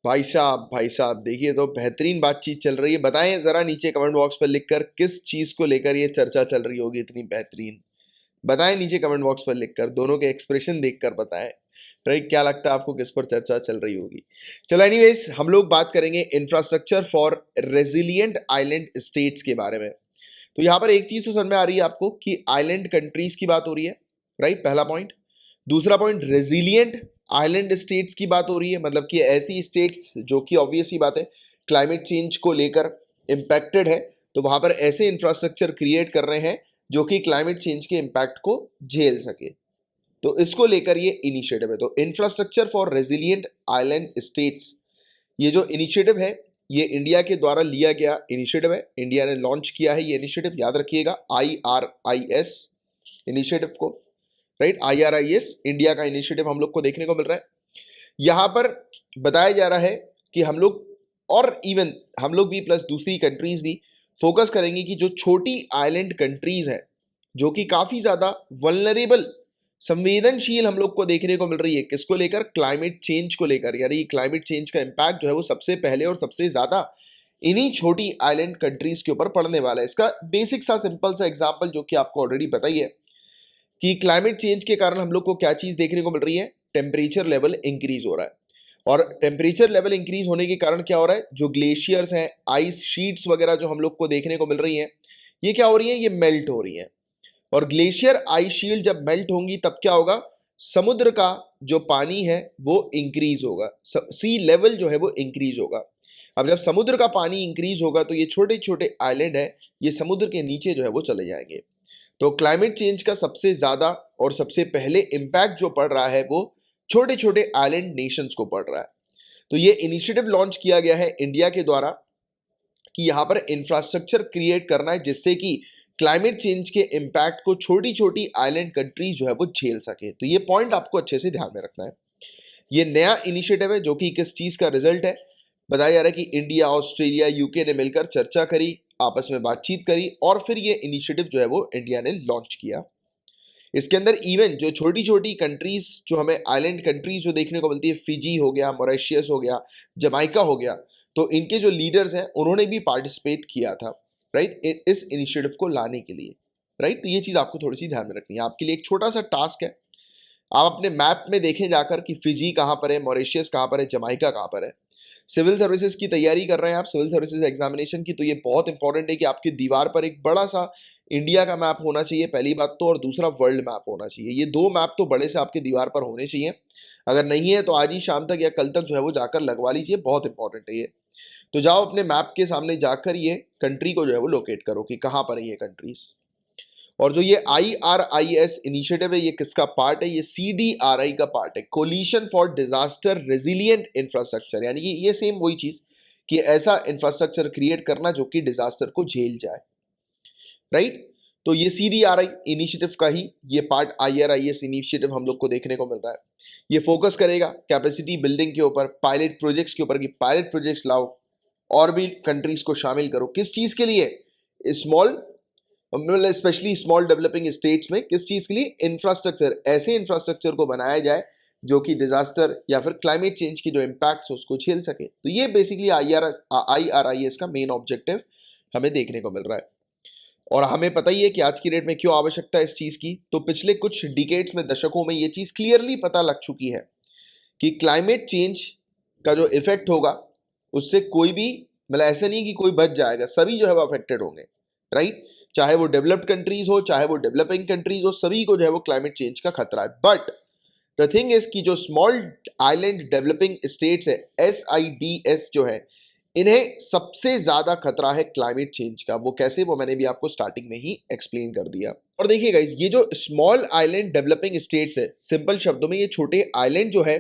भाई साहब देखिए, तो बेहतरीन बातचीत चल रही है। बताएं जरा नीचे कमेंट बॉक्स पर लिखकर किस चीज को लेकर ये चर्चा चल रही होगी इतनी बेहतरीन। बताएं नीचे कमेंट बॉक्स पर लिखकर, दोनों के एक्सप्रेशन देखकर बताएं। राइट, क्या लगता है आपको किस पर चर्चा चल रही होगी। चलो एनीवेज, हम लोग बात करेंगे infrastructure for resilient island states के बारे में। तो यहाँ पर एक चीज तो समझ में आ रही है आपको कि आइलैंड कंट्रीज की बात हो रही है। राइट, पहला पॉइंट। दूसरा पॉइंट, रेजिलियंट आइलैंड स्टेट्स की बात हो रही है, मतलब कि ऐसी स्टेट्स जो कि ऑब्वियस ही बात है क्लाइमेट चेंज को लेकर इम्पैक्टेड है, तो वहां पर ऐसे इंफ्रास्ट्रक्चर क्रिएट कर रहे हैं जो कि क्लाइमेट चेंज के इम्पैक्ट को झेल सके। तो इसको लेकर ये इनिशिएटिव है। तो infrastructure for resilient island states, ये जो इनिशिएटिव है ये इंडिया के द्वारा लिया गया इनिशिएटिव है। इंडिया ने लॉन्च किया है ये इनिशिएटिव, याद रखिएगा, IRIS इनिशिएटिव को। राइट, IRIS इंडिया का इनिशिएटिव हम लोग को देखने को मिल रहा है। यहां पर बताया जा रहा है कि हम लोग और इवन हम लोग भी प्लस दूसरी कंट्रीज भी फोकस करेंगे कि जो छोटी आइलैंड कंट्रीज हैं जो कि काफी ज्यादा वल्नरेबल, संवेदनशील हम लोग को देखने को मिल रही है, किसको लेकर, क्लाइमेट चेंज को लेकर। यानी क्लाइमेट चेंज का इंपैक्ट जो है वो सबसे पहले और सबसे ज्यादा इन्हीं छोटी आइलैंड कंट्रीज के ऊपर पड़ने वाला है। इसका बेसिक सा सिंपल सा एग्जांपल जो कि आपको ऑलरेडी पता ही है कि क्लाइमेट चेंज के कारण हम लोग को क्या चीज देखने को मिल रही है, टेम्परेचर लेवल इंक्रीज हो रहा है। और टेम्परेचर लेवल इंक्रीज होने के कारण क्या हो रहा है, जो ग्लेशियर्स हैं, आइस शीट्स वगैरह जो हम लोग को देखने को मिल रही हैं, ये क्या हो रही है, ये मेल्ट हो रही हैं। और ग्लेशियर आइस शील्ड जब मेल्ट होंगी तब क्या होगा, समुद्र का जो पानी है वो इंक्रीज होगा, सी लेवल जो है वो इंक्रीज होगा। अब जब समुद्र का पानी इंक्रीज होगा तो ये छोटे छोटे आइलैंड है, ये समुद्र के नीचे जो है वो चले जाएंगे। तो क्लाइमेट चेंज का सबसे ज्यादा और सबसे पहले इंपैक्ट जो पड़ रहा है वो छोटे छोटे आइलैंड नेशंस को पड़ रहा है। तो ये इनिशिएटिव लॉन्च किया गया है इंडिया के द्वारा कि यहां पर इंफ्रास्ट्रक्चर क्रिएट करना है जिससे कि क्लाइमेट चेंज के इंपैक्ट को छोटी छोटी आइलैंड कंट्रीज जो है वो झेल सके। तो ये पॉइंट आपको अच्छे से ध्यान में रखना है। ये नया इनिशिएटिव है जो कि किस चीज का रिजल्ट है, बताया जा रहा है कि इंडिया, ऑस्ट्रेलिया, यूके ने मिलकर चर्चा करी, आपस में बातचीत करी और फिर ये इनिशिएटिव जो है वो इंडिया ने लॉन्च किया। इसके अंदर इवन जो छोटी छोटी कंट्रीज जो हमें आइलैंड कंट्रीज जो देखने को मिलती है, फिजी हो गया, मॉरिशस हो गया, जमाइका हो गया, तो इनके जो लीडर्स हैं उन्होंने भी पार्टिसिपेट किया था। राइट, इस इनिशिएटिव को लाने के लिए। राइट, तो ये चीज आपको थोड़ी सी ध्यान में रखनी है। आपके लिए एक छोटा सा टास्क है, आप अपने मैप में देखें जाकर कि फिजी कहाँ पर है, मॉरिशस कहाँ पर है, जमाइका कहाँ पर है। सिविल सर्विसेज की तैयारी कर रहे हैं आप, सिविल सर्विसेज एग्जामिनेशन की, तो ये बहुत इंपॉर्टेंट है कि आपकी दीवार पर एक बड़ा सा इंडिया का मैप होना चाहिए, पहली बात तो, और दूसरा वर्ल्ड मैप होना चाहिए। ये दो मैप तो बड़े से आपके दीवार पर होने चाहिए। अगर नहीं है तो आज ही शाम तक या कल तक जो है वो जाकर लगवा लीजिए, बहुत इंपॉर्टेंट है ये। तो जाओ अपने मैप के सामने जाकर ये कंट्री को जो है वो लोकेट करो कि कहाँ पर है ये कंट्रीज। और जो ये IRIS इनिशिएटिव है ये किसका पार्ट है, ये CDRI का पार्ट है, coalition for disaster resilient infrastructure. यानी कि ये सेम वही चीज कि ऐसा इंफ्रास्ट्रक्चर क्रिएट करना जो कि डिजास्टर को झेल जाए। राइट, तो ये CDRI इनिशिएटिव का ही ये पार्ट IRIS इनिशिएटिव हम लोग को देखने को मिल रहा है। ये फोकस करेगा कैपेसिटी बिल्डिंग के ऊपर, पायलट प्रोजेक्ट्स के ऊपर, कि पायलट प्रोजेक्ट्स लाओ और भी कंट्रीज को शामिल करो। किस चीज के लिए, स्मॉल, मतलब स्पेशली स्मॉल डेवलपिंग स्टेट्स में, किस चीज के लिए, इंफ्रास्ट्रक्चर, ऐसे इंफ्रास्ट्रक्चर को बनाया जाए जो कि डिजास्टर या फिर क्लाइमेट चेंज की जो इम्पैक्ट्स उसको झेल सके। तो ये बेसिकली IRIS का मेन ऑब्जेक्टिव हमें देखने को मिल रहा है। और हमें पता ही है कि आज की डेट में क्यों आवश्यकता है इस चीज की। तो पिछले कुछ डिकेड्स में, दशकों में ये चीज क्लियरली पता लग चुकी है कि क्लाइमेट चेंज का जो इफेक्ट होगा उससे कोई भी, मतलब ऐसा नहीं कि कोई बच जाएगा, सभी जो है वो अफेक्टेड होंगे। राइट, चाहे वो डेवलप्ड कंट्रीज हो चाहे वो डेवलपिंग कंट्रीज हो, सभी को जो है वो क्लाइमेट चेंज का खतरा है। बट द थिंग इज कि जो स्मॉल आइलैंड डेवलपिंग स्टेट्स है, SIDS जो है, इन्हें सबसे ज्यादा खतरा है क्लाइमेट चेंज का। वो कैसे, वो मैंने भी आपको स्टार्टिंग में ही एक्सप्लेन कर दिया। और देखिए गाइस, ये जो स्मॉल आइलैंड डेवलपिंग स्टेट्स है, सिंपल शब्दों में ये छोटे आइलैंड जो है,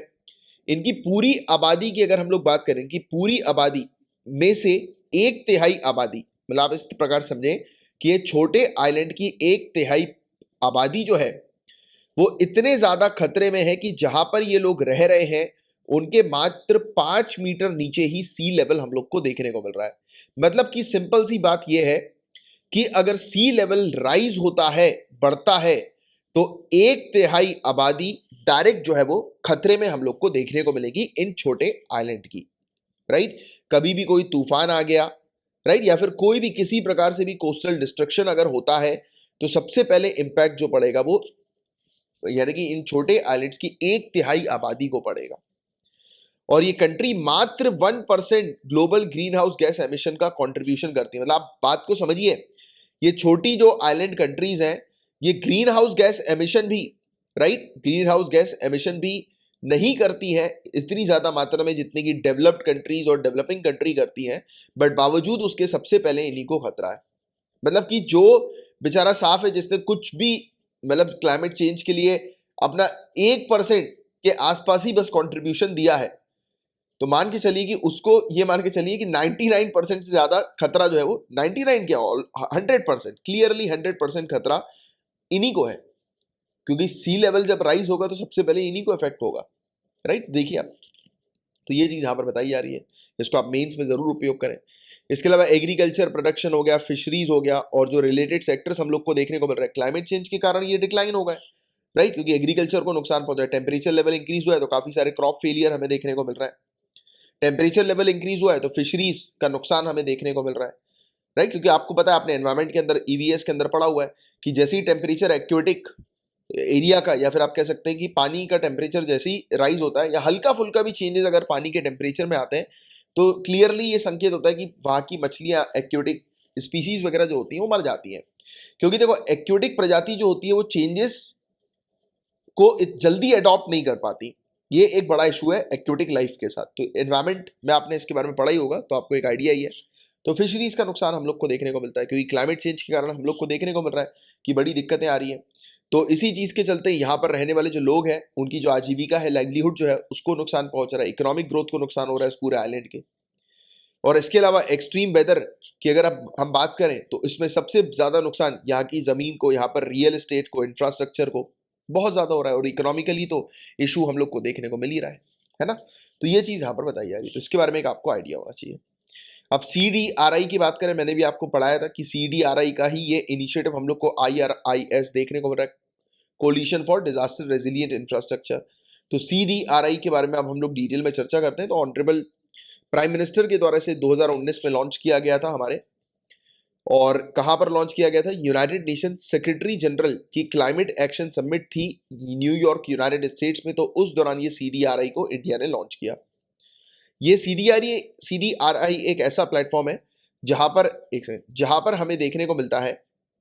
इनकी पूरी आबादी की अगर हम लोग बात करें कि पूरी आबादी में से 1/3 आबादी, मतलब आप इस प्रकार समझें कि ये छोटे आइलैंड की 1/3 आबादी जो है वो इतने ज्यादा खतरे में है कि जहां पर ये लोग रह रहे हैं उनके मात्र 5 मीटर नीचे ही सी लेवल हम लोग को देखने को मिल रहा है। मतलब कि सिंपल सी बात यह है कि अगर सी लेवल राइज होता है, बढ़ता है, तो 1/3 आबादी डायरेक्ट जो है वो खतरे में हम लोग को देखने को मिलेगी इन छोटे आइलैंड की। राइट? कभी भी कोई तूफान आ गया, राइट, या फिर कोई भी किसी प्रकार से भी कोस्टल डिस्ट्रक्शन अगर होता है तो सबसे पहले इंपैक्ट जो पड़ेगा वो यानी कि इन छोटे आइलैंड्स की 1/3 आबादी को पड़ेगा। और ये कंट्री मात्र 1% global green house gas emission का कंट्रीब्यूशन करती है। मतलब आप बात को समझिए, ये छोटी जो आइलैंड कंट्रीज हैं ये ग्रीन हाउस गैस एमिशन भी, right, green house gas emission भी नहीं करती है इतनी ज्यादा मात्रा में जितनी की डेवलप्ड कंट्रीज और डेवलपिंग कंट्री करती हैं, बट बावजूद उसके सबसे पहले इन्हीं को खतरा है। मतलब कि जो बेचारा साफ है जिसने कुछ भी मतलब क्लाइमेट चेंज के लिए अपना 1% के आसपास ही बस कंट्रीब्यूशन दिया है, तो मान के चलिए कि उसको ये मान के चलिए कि 99% से ज्यादा खतरा जो है वो 99 क्या 100%, क्लियरली 100% खतरा इन्हीं को है, क्योंकि सी लेवल जब राइज होगा तो सबसे पहले इन्हीं को इफेक्ट होगा, राइट? देखिए आप, तो ये चीज यहां पर बताई जा रही है, इसको आप मेंस में जरूर उपयोग करें। इसके अलावा एग्रीकल्चर प्रोडक्शन हो गया, फिशरीज हो गया, और जो रिलेटेड सेक्टर्स हम लोग को देखने को मिल रहा है, क्लाइमेट चेंज के कारण ये डिक्लाइन हो गए, राइट, क्योंकि एग्रीकल्चर को नुकसान पहुंचा है, टेम्परेचर लेवल इंक्रीज हुआ है तो काफी सारे क्रॉप फेलियर हमें देखने को मिल रहा है, टेम्परेचर लेवल इंक्रीज हुआ है तो फिशरीज का नुकसान हमें देखने को मिल रहा है, राइट, क्योंकि आपको पता है, आपने एनवायरमेंट के अंदर ईवीएस के अंदर पढ़ा हुआ है कि जैसे ही टेम्परेचर एक्वेटिक एरिया का, या फिर आप कह सकते हैं कि पानी का टेम्परेचर जैसे ही राइज होता है या हल्का फुल्का भी चेंजेस अगर पानी के टेम्परेचर में आते हैं तो क्लियरली ये संकेत होता है कि वहां की मछलियां, एक्वेटिक स्पीसीज वगैरह जो होती हैं वो मर जाती हैं, क्योंकि देखो एक्वेटिक प्रजाति जो होती है वो चेंजेस को जल्दी अडॉप्ट नहीं कर पाती। ये एक बड़ा इशू है एक्वेटिक लाइफ के साथ। तो एनवायरमेंट में आपने इसके बारे में पढ़ा ही होगा, तो आपको एक आइडिया ही है। तो फिशरीज का नुकसान हम लोग को देखने को मिलता है, क्योंकि क्लाइमेट चेंज के कारण हम लोग को देखने को मिल रहा है कि बड़ी दिक्कतें आ रही हैं। तो इसी चीज के चलते यहाँ पर रहने वाले जो लोग हैं उनकी जो आजीविका है, लाइवलीहुड जो है, उसको नुकसान पहुंच रहा है, इकोनॉमिक ग्रोथ को नुकसान हो रहा है इस पूरे आइलैंड के। और इसके अलावा एक्सट्रीम वेदर की अगर अब हम बात करें तो इसमें सबसे ज्यादा नुकसान यहाँ की जमीन को, यहाँ पर रियल एस्टेट को, इंफ्रास्ट्रक्चर को बहुत ज्यादा हो रहा है, और इकोनॉमिकली तो इशू हम लोग को देखने को मिल ही रहा है ना? तो ये चीज यहाँ पर बताई जा रही है, तो इसके बारे में एक आपको आइडिया होना चाहिए। अब CDRI की बात करें, मैंने भी आपको पढ़ाया था कि CDRI का ही ये इनिशिएटिव हम लोग को IRIS देखने को मिल रहा है, coalition for disaster resilient infrastructure. तो CDRI के बारे में अब हम लोग डिटेल में चर्चा करते हैं। तो ऑनरेबल प्राइम मिनिस्टर के द्वारा से 2019 में लॉन्च किया गया था हमारे, और कहां पर लॉन्च किया गया था? यूनाइटेड नेशन सेक्रेटरी जनरल की क्लाइमेट एक्शन समिट थी न्यूयॉर्क, यूनाइटेड स्टेट्स में, तो उस दौरान ये CDRI को इंडिया ने लॉन्च किया। ये CDRI एक ऐसा प्लेटफॉर्म है जहां पर हमें देखने को मिलता है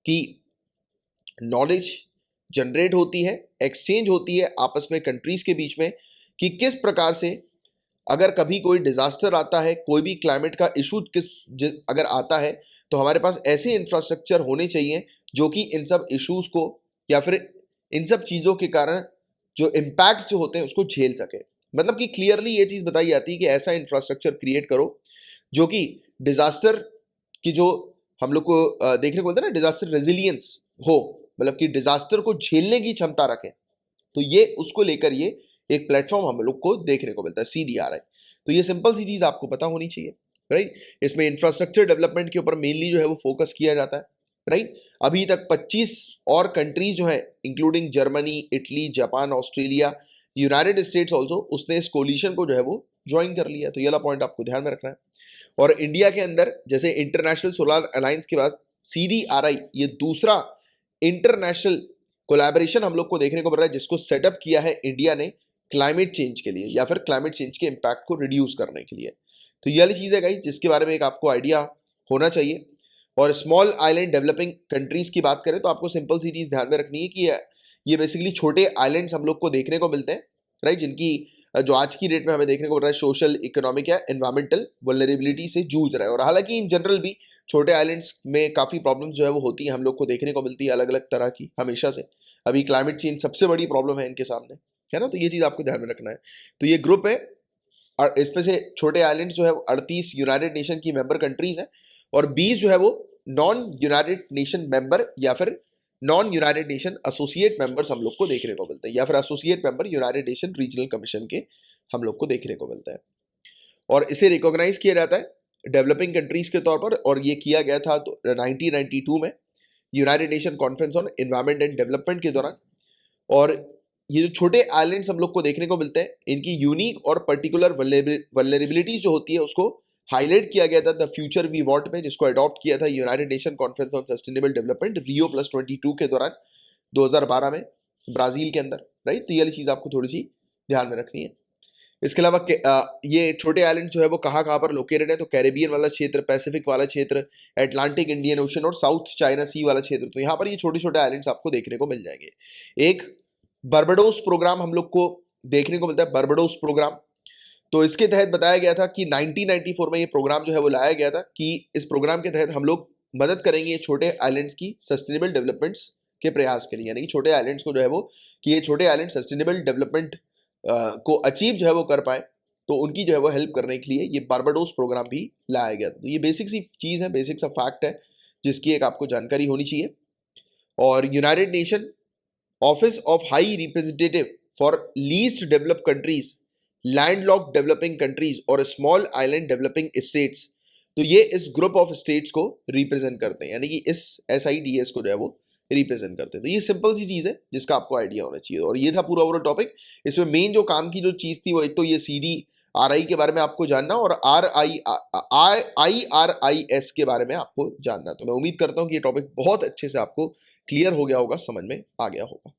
कि नॉलेज जनरेट होती है, एक्सचेंज होती है आपस में कंट्रीज के बीच में, कि किस प्रकार से अगर कभी कोई डिजास्टर आता है, कोई भी क्लाइमेट का इशू अगर आता है, तो हमारे पास ऐसे इंफ्रास्ट्रक्चर होने चाहिए जो कि इन सब इश्यूज को या फिर इन सब चीजों के कारण जो इम्पैक्ट जो होते हैं उसको झेल सके। मतलब कि क्लियरली ये चीज बताई जाती है कि ऐसा इंफ्रास्ट्रक्चर क्रिएट करो जो कि डिजास्टर की जो हम लोग को देखने को मिलता है ना, डिजास्टर रेजिलियंस हो, मतलब कि डिजास्टर को झेलने की क्षमता रखे। तो ये उसको लेकर ये एक प्लेटफॉर्म हम लोग को देखने को मिलता है, CDRI। तो ये सिंपल सी चीज आपको पता होनी चाहिए, राइट? इसमें इंफ्रास्ट्रक्चर डेवलपमेंट के ऊपर मेनली जो है वो फोकस किया जाता है, राइट? अभी तक 25 और कंट्रीज जो है, including Germany, Italy, Japan, Australia, United states also, उसने इस कोलिशन को जो है वो ज्वाइन कर लिया। तो ये वाला पॉइंट आपको ध्यान में रखना है। और इंडिया के अंदर जैसे इंटरनेशनल सोलर अलायंस के बाद CDRI ये दूसरा इंटरनेशनल कोलैबोरेशन हम लोग को देखने को मिल रहा है, जिसको सेटअप किया है इंडिया ने क्लाइमेट चेंज के लिए, या फिर क्लाइमेट चेंज के इम्पैक्ट को रिड्यूस करने के लिए। तो ये वाली चीज है गाइस जिसके बारे में एक आपको आइडिया होना चाहिए। और स्मॉल आइलैंड डेवलपिंग कंट्रीज की बात करें तो आपको सिंपल सी चीज ध्यान में रखनी है कि ये बेसिकली छोटे आइलैंड्स हम लोग को देखने को मिलते हैं, राइट, जिनकी जो आज की डेट में हमें देखने को मिल रहा है सोशल, इकोनॉमिक या एनवायरमेंटल वल्नरेबिलिटी से जूझ रहा है। और हालांकि इन जनरल भी छोटे आइलैंड्स में काफी प्रॉब्लम्स जो है वो होती है, हम लोग को देखने को मिलती है अलग अलग तरह की हमेशा से। अभी क्लाइमेट चेंज सबसे बड़ी प्रॉब्लम है इनके सामने, है ना? तो ये चीज आपको ध्यान में रखना है। तो ये ग्रुप है, और इसमें से छोटे आइलैंड जो है 38 यूनाइटेड नेशन की मेंबर कंट्रीज हैं, और 20 जो है वो नॉन यूनाइटेड नेशन मेंबर या फिर non United nation associate members हम लोग को देखने को मिलते हैं, या फिर associate member United nation regional commission के हम लोग को देखने को मिलता है। और इसे रिकॉग्नाइज किया जाता है डेवलपिंग कंट्रीज के तौर पर, और ये किया गया था तो 1992 में United nation conference on environment and development के दौरान। और ये जो छोटे आइलैंड्स हम लोग को देखने को मिलते हैं, इनकी यूनिक और पर्टिकुलर वल्नरेबिलिटी जो होती है उसको हाईलाइट किया गया था द फ्यूचर वी वांट में, जिसको अडॉप्ट किया था United nation conference on sustainable development Rio+22 के दौरान 2012 में ब्राजील के अंदर, राइट। तो ये वाली चीज आपको थोड़ी सी ध्यान में रखनी है। इसके अलावा ये छोटे आइलैंड जो है वो कहाँ पर लोकेटेड है, तो कैरेबियन वाला क्षेत्र, पैसिफिक वाला क्षेत्र, एटलांटिक इंडियन ओशन और साउथ चाइना सी वाला क्षेत्र। तो यहाँ पर ये छोटे छोटे आइलैंड्स आपको देखने को मिल जाएंगे। एक बारबाडोस प्रोग्राम हम लोग को देखने को मिलता है, बारबाडोस प्रोग्राम। तो इसके तहत बताया गया था कि 1994 में ये प्रोग्राम जो है वो लाया गया था कि इस प्रोग्राम के तहत हम लोग मदद करेंगे ये छोटे आइलैंड्स की सस्टेनेबल डेवलपमेंट्स के प्रयास के लिए, यानी कि छोटे आइलैंड्स को जो है वो, कि ये छोटे आइलैंड सस्टेनेबल डेवलपमेंट को अचीव जो है वो कर पाए, तो उनकी जो है वो हेल्प करने के लिए ये बारबाडोस प्रोग्राम भी लाया गया था। तो ये बेसिक सी चीज़ है, बेसिक सा फैक्ट है जिसकी एक आपको जानकारी होनी चाहिए। और United nation office of high representative for least developed countries, landlocked developing countries और स्मॉल आइलैंड डेवलपिंग स्टेट्स, तो ये इस ग्रुप ऑफ स्टेट्स को रिप्रेजेंट करते हैं, यानी कि इस SIDS को जो है वो रिप्रेजेंट करते हैं। तो ये सिंपल सी चीज है जिसका आपको आइडिया होना चाहिए। और ये था पूरा ओवरऑल टॉपिक। इसमें मेन जो काम की जो चीज थी वो एक तो ये CDRI के बारे में आपको जानना, और IRIS के बारे में आपको जानना। तो मैं उम्मीद करता हूँ कि ये टॉपिक बहुत अच्छे से आपको क्लियर हो गया होगा, समझ में आ गया होगा।